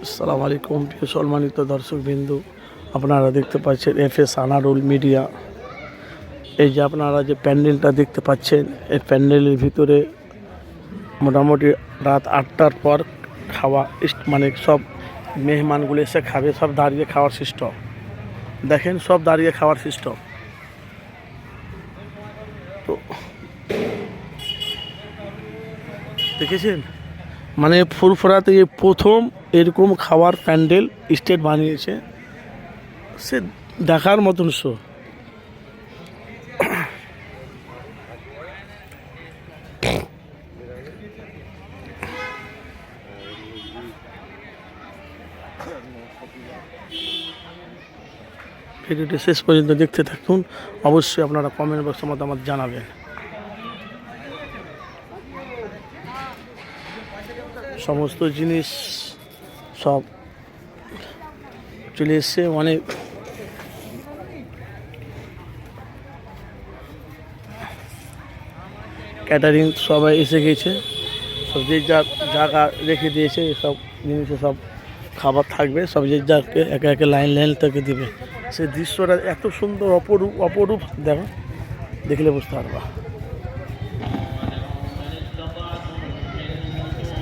আসসালামু আলাইকুম প্রিয় সম্মানিত দর্শকবৃন্দু, আপনারা দেখতে পাচ্ছেন FS আনারুল মিডিয়া। এই যে আপনারা যে প্যান্ডেলটা দেখতে পাচ্ছেন, এই প্যান্ডেলের ভিতরে মোটামুটি রাত 8টার পর খাওয়া মানে সব মেহমানগুলো এসে খাবে, সব দাঁড়িয়ে খাওয়ার সিস্টেম। দেখেন, সব দাঁড়িয়ে খাওয়ার সিস্টেম। তো দেখেছেন, মানে ফুরফুরাতে প্রথম এরকম খাওয়ার প্যান্ডেল স্টেট বানিয়েছে, সে দেখার মতন শো। ভিডিওটি শেষ পর্যন্ত দেখতে থাকুন, অবশ্যই আপনারা কমেন্ট বক্সে মতামত জানাবেন। সমস্ত জিনিস সব চলে এসছে, অনেক ক্যাটারিং সবাই এসে গেছে, সব যে যা জায়গা রেখে দিয়েছে, সব জিনিসে সব খাবার থাকবে, সব যে যাকে একে একে লাইন লাইন থেকে দেবে। সেই দৃশ্যটা এত সুন্দর, অপরূপ অপরূপ, দেখো, দেখলে বুঝতে পারবা।